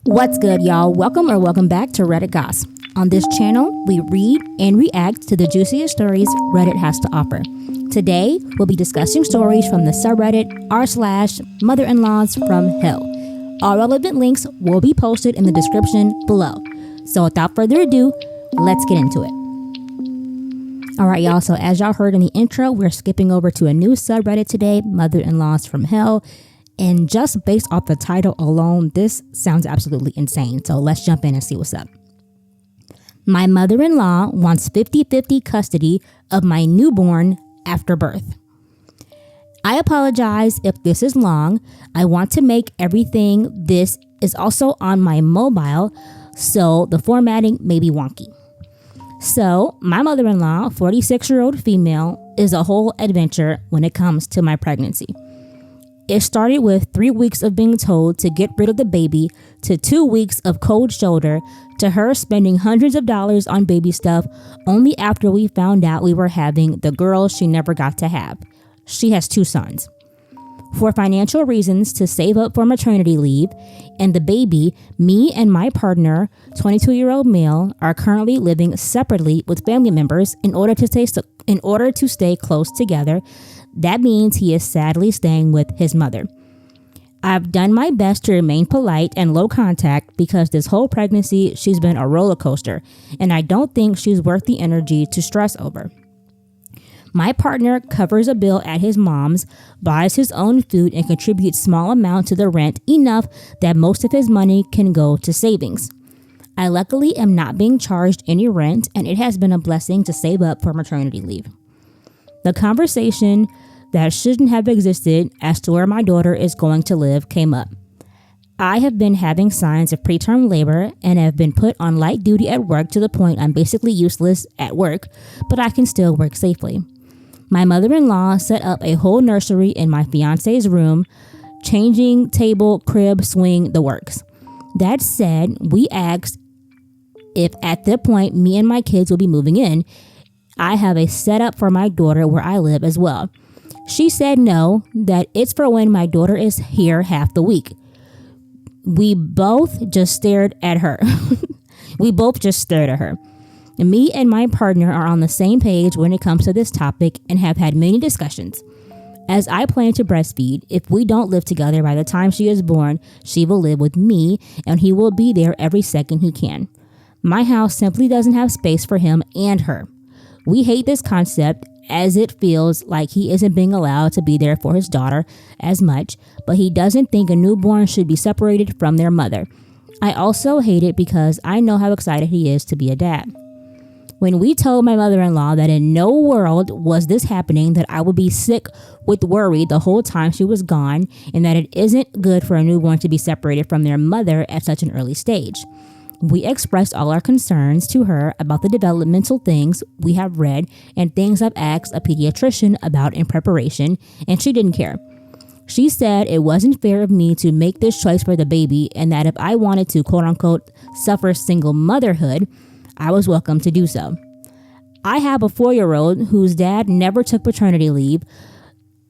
What's good, y'all? Welcome back to Redditgoss. On this channel, we read and react to the juiciest stories Reddit has to offer. Today, we'll be discussing stories from the subreddit r/mother-in-laws from hell. All relevant links will be posted in the description below. So without further ado, let's get into it. All right, y'all. So as y'all heard in the intro, we're skipping over to a new subreddit today, mother-in-laws from hell. And just based off the title alone, this sounds absolutely insane. So let's jump in and see what's up. My mother-in-law wants 50-50 custody of my newborn after birth. I apologize if this is long. I want to make everything this is also on my mobile, so the formatting may be wonky. So my mother-in-law, 46-year-old female, is a whole adventure when it comes to my pregnancy. It started with 3 weeks of being told to get rid of the baby, to 2 weeks of cold shoulder, to her spending hundreds of dollars on baby stuff only after we found out we were having the girl she never got to have. She has 2 sons. For financial reasons, to save up for maternity leave and the baby, me and my partner, 22-year-old male, are currently living separately with family members in order to stay close together. That means he is sadly staying with his mother. I've done my best to remain polite and low contact because this whole pregnancy, she's been a roller coaster, and I don't think she's worth the energy to stress over. My partner covers a bill at his mom's, buys his own food, and contributes small amount to the rent, enough that most of his money can go to savings. I luckily am not being charged any rent, and it has been a blessing to save up for maternity leave. The conversation that shouldn't have existed as to where my daughter is going to live came up. I have been having signs of preterm labor and have been put on light duty at work to the point I'm basically useless at work, but I can still work safely. My mother-in-law set up a whole nursery in my fiance's room, changing table, crib, swing, the works. That said, we asked if at that point me and my kids will be moving in. I have a setup for my daughter where I live as well. She said no, that it's for when my daughter is here half the week. We both just stared at her. Me and my partner are on the same page when it comes to this topic and have had many discussions. As I plan to breastfeed, if we don't live together by the time she is born, she will live with me and he will be there every second he can. My house simply doesn't have space for him and her. We hate this concept as it feels like he isn't being allowed to be there for his daughter as much, but he doesn't think a newborn should be separated from their mother. I also hate it because I know how excited he is to be a dad. When we told my mother-in-law that in no world was this happening, that I would be sick with worry the whole time she was gone, and that it isn't good for a newborn to be separated from their mother at such an early stage. We expressed all our concerns to her about the developmental things we have read and things I've asked a pediatrician about in preparation, and she didn't care. She said it wasn't fair of me to make this choice for the baby, and that if I wanted to quote-unquote suffer single motherhood, I was welcome to do so. I have a 4-year-old whose dad never took paternity leave.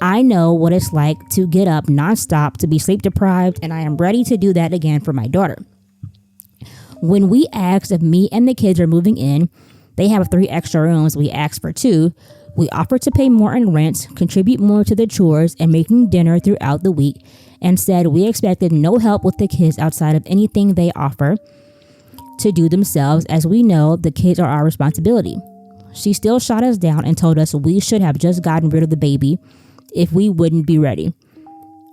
I know what it's like to get up nonstop, to be sleep deprived, and I am ready to do that again for my daughter. When we asked if me and the kids are moving in, they have 3 extra rooms. We asked for 2. We offered to pay more in rent, contribute more to the chores and making dinner throughout the week, and said we expected no help with the kids outside of anything they offer to do themselves, as we know the kids are our responsibility. She still shot us down and told us we should have just gotten rid of the baby if we wouldn't be ready.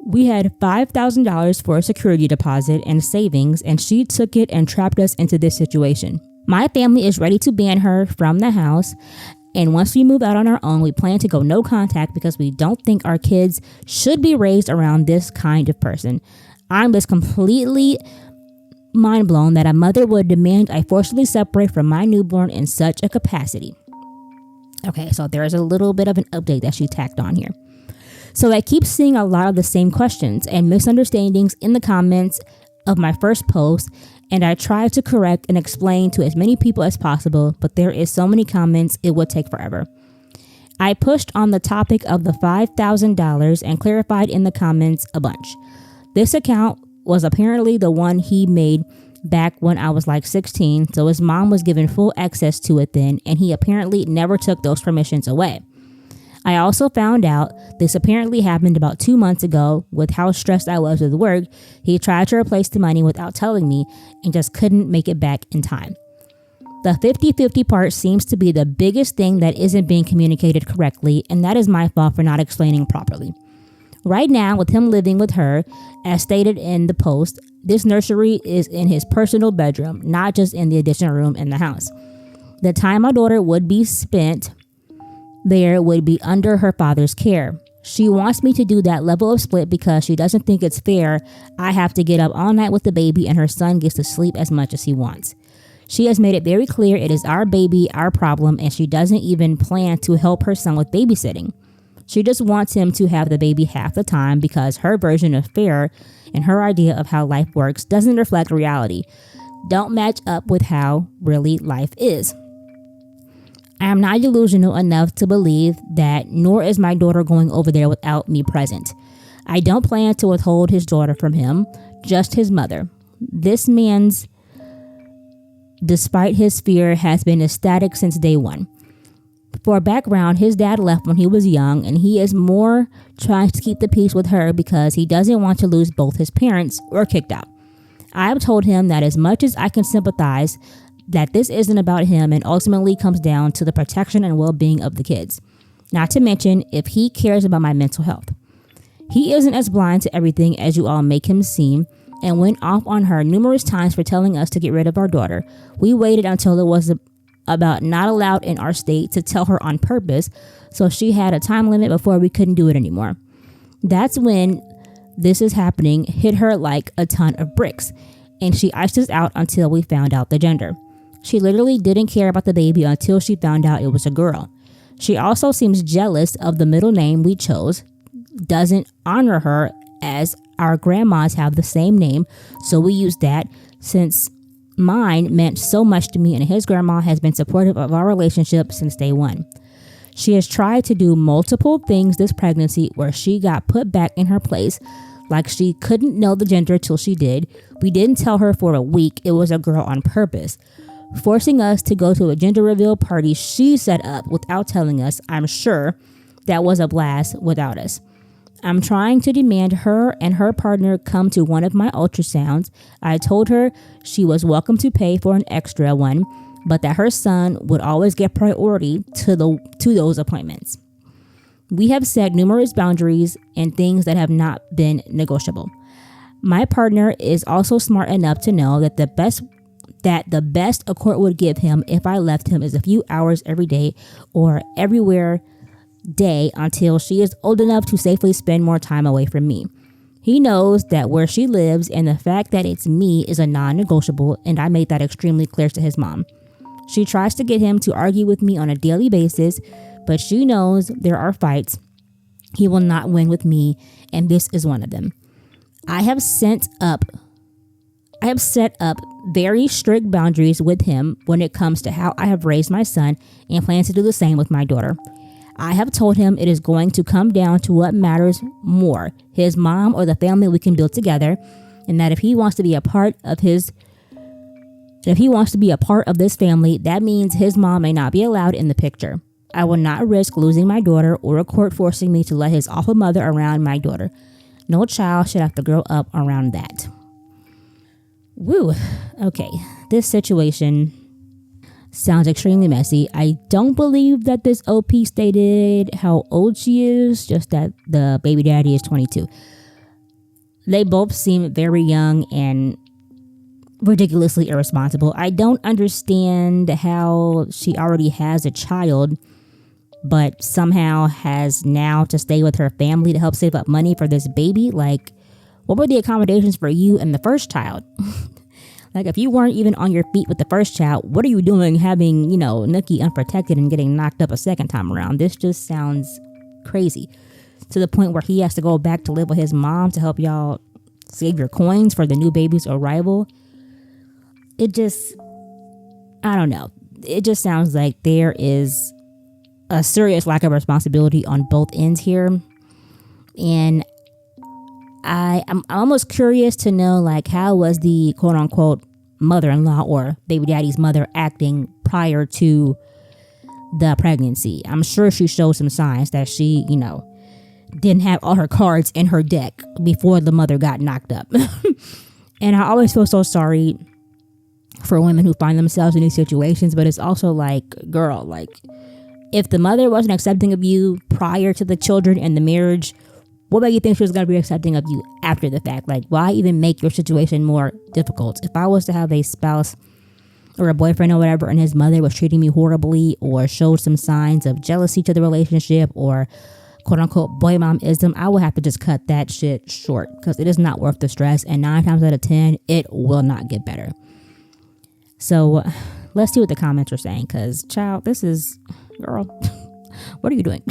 We had $5,000 for a security deposit and savings, and she took it and trapped us into this situation. My family is ready to ban her from the house, and once we move out on our own, we plan to go no contact because we don't think our kids should be raised around this kind of person. I'm just completely mind blown that a mother would demand I forcibly separate from my newborn in such a capacity. Okay, so there's a little bit of an update that she tacked on here. So I keep seeing a lot of the same questions and misunderstandings in the comments of my first post, and I try to correct and explain to as many people as possible, but there is so many comments it would take forever. I pushed on the topic of the $5,000 and clarified in the comments a bunch. This account was apparently the one he made back when I was like 16, so his mom was given full access to it then, and he apparently never took those permissions away. I also found out this apparently happened about 2 months ago. With how stressed I was with work, he tried to replace the money without telling me and just couldn't make it back in time. The 50-50 part seems to be the biggest thing that isn't being communicated correctly, and that is my fault for not explaining properly. Right now, with him living with her, as stated in the post, this nursery is in his personal bedroom, not just in the addition room in the house. The time my daughter would be spent there would be under her father's care. She wants me to do that level of split because she doesn't think it's fair. I have to get up all night with the baby and her son gets to sleep as much as he wants. She has made it very clear it is our baby, our problem, and she doesn't even plan to help her son with babysitting. She just wants him to have the baby half the time because her version of fair and her idea of how life works doesn't reflect reality. Don't match up with how really life is. I am not delusional enough to believe that, nor is my daughter going over there without me present. I don't plan to withhold his daughter from him, just his mother. This man's, despite his fear, has been ecstatic since day one. For background, his dad left when he was young, and he is more trying to keep the peace with her because he doesn't want to lose both his parents or kicked out. I have told him that as much as I can sympathize, that this isn't about him and ultimately comes down to the protection and well-being of the kids. Not to mention if he cares about my mental health. He isn't as blind to everything as you all make him seem and went off on her numerous times for telling us to get rid of our daughter. We waited until it was about not allowed in our state to tell her on purpose, so she had a time limit before we couldn't do it anymore. That's when this is happening hit her like a ton of bricks, and she iced us out until we found out the gender. She literally didn't care about the baby until she found out it was a girl. She also seems jealous of the middle name we chose, doesn't honor her as our grandmas have the same name, so we used that since mine meant so much to me and his grandma has been supportive of our relationship since day one. She has tried to do multiple things this pregnancy where she got put back in her place, like she couldn't know the gender till she did. We didn't tell her for a week it was a girl on purpose. Forcing us to go to a gender reveal party she set up without telling us. I'm sure that was a blast without us. I'm trying to demand her and her partner come to one of my ultrasounds. I told her she was welcome to pay for an extra one, but that her son would always get priority to those appointments. We have set numerous boundaries and things that have not been negotiable. My partner is also smart enough to know that the best a court would give him if I left him is a few hours every day or everywhere day until she is old enough to safely spend more time away from me. He knows that where she lives and the fact that it's me is a non-negotiable, and I made that extremely clear to his mom. She tries to get him to argue with me on a daily basis, but she knows there are fights he will not win with me, and this is one of them. I have set up very strict boundaries with him when it comes to how I have raised my son and plan to do the same with my daughter. I have told him it is going to come down to what matters more, his mom or the family we can build together, and that if he wants to be a part of this family, that means his mom may not be allowed in the picture. I will not risk losing my daughter or a court forcing me to let his awful mother around my daughter. No child should have to grow up around that. Woo. Okay, this situation sounds extremely messy. I don't believe that this OP stated how old she is, just that the baby daddy is 22. They both seem very young and ridiculously irresponsible. I don't understand how she already has a child, but somehow has now to stay with her family to help save up money for this baby. Like, what were the accommodations for you and the first child? Like, if you weren't even on your feet with the first child, what are you doing having, Nookie unprotected and getting knocked up a second time around? This just sounds crazy. To the point where he has to go back to live with his mom to help y'all save your coins for the new baby's arrival. It just, I don't know. It just sounds like there is a serious lack of responsibility on both ends here. And I'm almost curious to know, like, how was the quote unquote mother-in-law or baby daddy's mother acting prior to the pregnancy. I'm sure she showed some signs that she, didn't have all her cards in her deck before the mother got knocked up. And I always feel so sorry for women who find themselves in these situations, but it's also like, girl, like, if the mother wasn't accepting of you prior to the children and the marriage, what made you think she was going to be accepting of you after the fact? Like, why even make your situation more difficult? If I was to have a spouse or a boyfriend or whatever, and his mother was treating me horribly or showed some signs of jealousy to the relationship or quote unquote boy momism, I would have to just cut that shit short because it is not worth the stress. And 9 times out of 10, it will not get better. So let's see what the comments are saying, because child, this is, girl, what are you doing?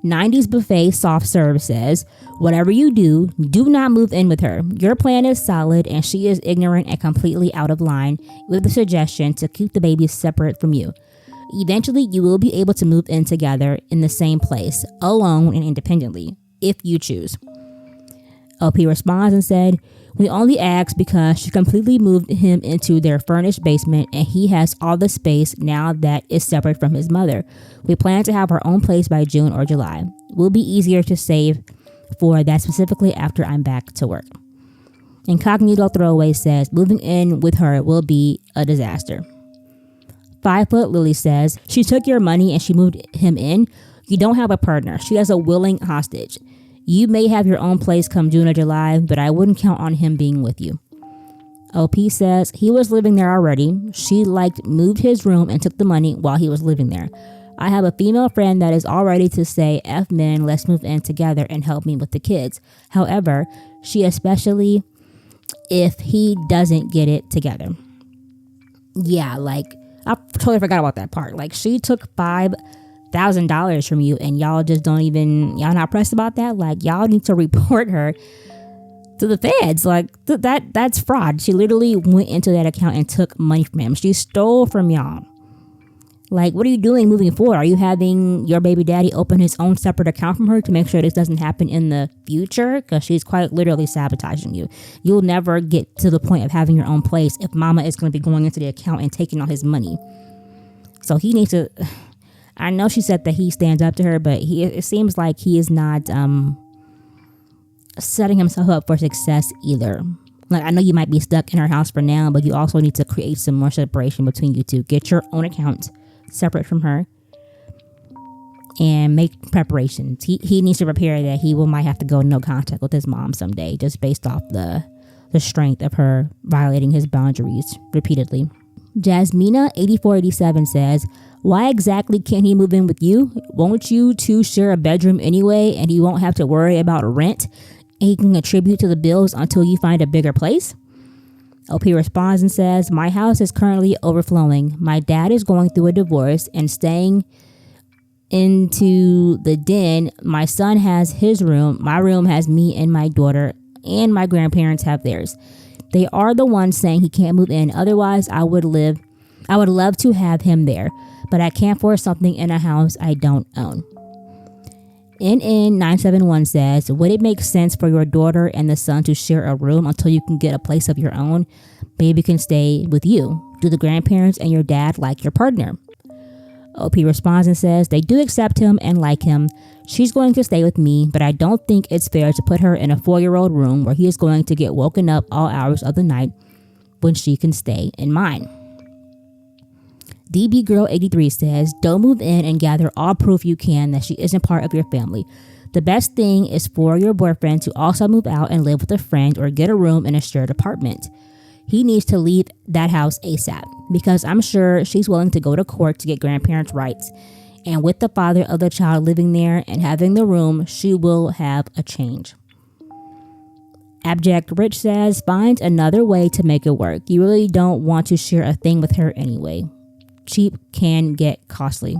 '90s Buffet Soft Serve says, whatever you do, do not move in with her. Your plan is solid and she is ignorant and completely out of line, with the suggestion to keep the babies separate from you. Eventually, you will be able to move in together in the same place, alone and independently, if you choose. OP responds and said, we only asked because she completely moved him into their furnished basement and he has all the space now that is separate from his mother. We plan to have our own place by June or July. Will be easier to save for that specifically after I'm back to work. Incognito Throwaway says, moving in with her will be a disaster. 5 Foot Lily says, she took your money and she moved him in. You don't have a partner. She has a willing hostage. You may have your own place come June or July, but I wouldn't count on him being with you. OP says, he was living there already. She moved his room and took the money while he was living there. I have a female friend that is all ready to say, F men, let's move in together and help me with the kids. However, she especially if he doesn't get it together. Yeah, I totally forgot about that part. She took $5,000 from you and y'all just y'all not pressed about that. Y'all need to report her to the feds. That's fraud. She literally went into that account and took money from him. She stole from y'all. What are you doing moving forward? Are you having your baby daddy open his own separate account from her to make sure this doesn't happen in the future? Because she's quite literally sabotaging you. You'll never get to the point of having your own place if mama is going to be going into the account and taking all his money. So he needs to... I know she said that he stands up to her, but it seems like he is not setting himself up for success either. I know you might be stuck in her house for now, but you also need to create some more separation between you two. Get your own account separate from her and make preparations. He needs to prepare that he might have to go no contact with his mom someday, just based off the strength of her violating his boundaries repeatedly. Jasmina8487 says, why exactly can't he move in with you? Won't you two share a bedroom anyway and he won't have to worry about rent and he can contribute to the bills until you find a bigger place? OP responds and says, my house is currently overflowing. My dad is going through a divorce and staying into the den. My son has his room. My room has me and my daughter, and my grandparents have theirs. They are the ones saying he can't move in. Otherwise, I would love to have him there, but I can't force something in a house I don't own. NN971 says, would it make sense for your daughter and the son to share a room until you can get a place of your own? Baby can stay with you. Do the grandparents and your dad like your partner? OP responds and says, they do accept him and like him. She's going to stay with me, but I don't think it's fair to put her in a 4-year-old room where he is going to get woken up all hours of the night when she can stay in mine. DB Girl 83 says, don't move in and gather all proof you can that she isn't part of your family. The best thing is for your boyfriend to also move out and live with a friend or get a room in a shared apartment. He needs to leave that house ASAP because I'm sure she's willing to go to court to get grandparents' rights. And with the father of the child living there and having the room, she will have a change. Abject Rich says, find another way to make it work. You really don't want to share a thing with her anyway. Cheap can get costly.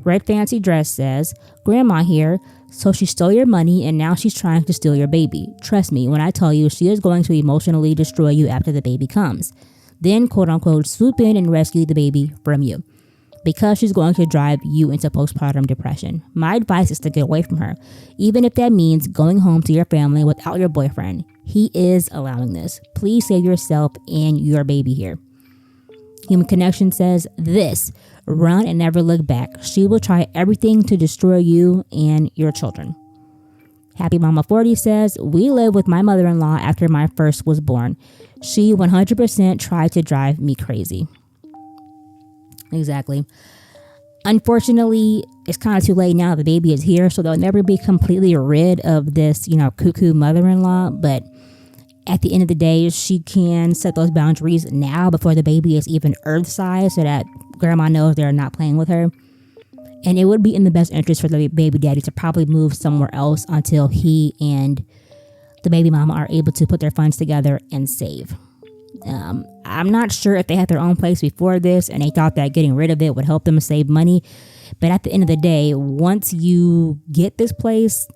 Red Fancy Dress says, Grandma here, so she stole your money and now she's trying to steal your baby. Trust me when I tell you she is going to emotionally destroy you after the baby comes. Then, quote unquote, swoop in and rescue the baby from you. because she's going to drive you into postpartum depression. My advice is to get away from her, even if that means going home to your family without your boyfriend. He is allowing this. Please save yourself and your baby here. Human Connection says this: run and never look back. She will try everything to destroy you and your children. Happy Mama 40 says, we lived with my mother-in-law after my first was born. She 100% tried to drive me crazy. Exactly. Unfortunately, it's kind of too late now. The baby is here, so they'll never be completely rid of this, cuckoo mother-in-law. But at the end of the day, she can set those boundaries now before the baby is even earth-size, so that grandma knows they're not playing with her. And it would be in the best interest for the baby daddy to probably move somewhere else until he and the baby mama are able to put their funds together and save. I'm not sure if they had their own place before this and they thought that getting rid of it would help them save money. But at the end of the day, once you get this place,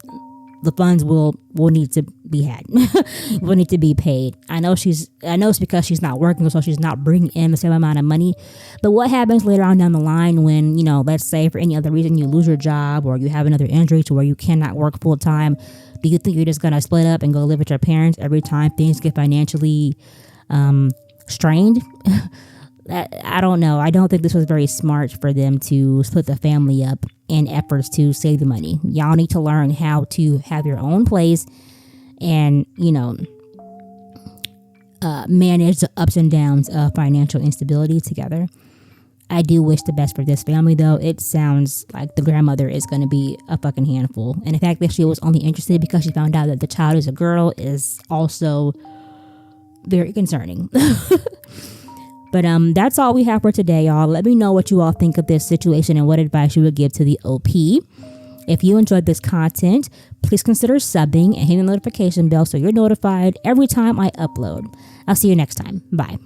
the funds will need to be had, will need to be paid. I know it's because she's not working, so she's not bringing in the same amount of money. But what happens later on down the line when, let's say for any other reason you lose your job or you have another injury to where you cannot work full time? Do you think you're just going to split up and go live with your parents every time things get financially strained? I don't know. I don't think this was very smart for them to split the family up in efforts to save the money. Y'all need to learn how to have your own place and, manage the ups and downs of financial instability together. I do wish the best for this family, though. It sounds like the grandmother is going to be a fucking handful. And the fact that she was only interested because she found out that the child is a girl is also very concerning. But that's all we have for today, y'all. Let me know what you all think of this situation and what advice you would give to the OP. If you enjoyed this content, please consider subbing and hitting the notification bell so you're notified every time I upload. I'll see you next time. Bye.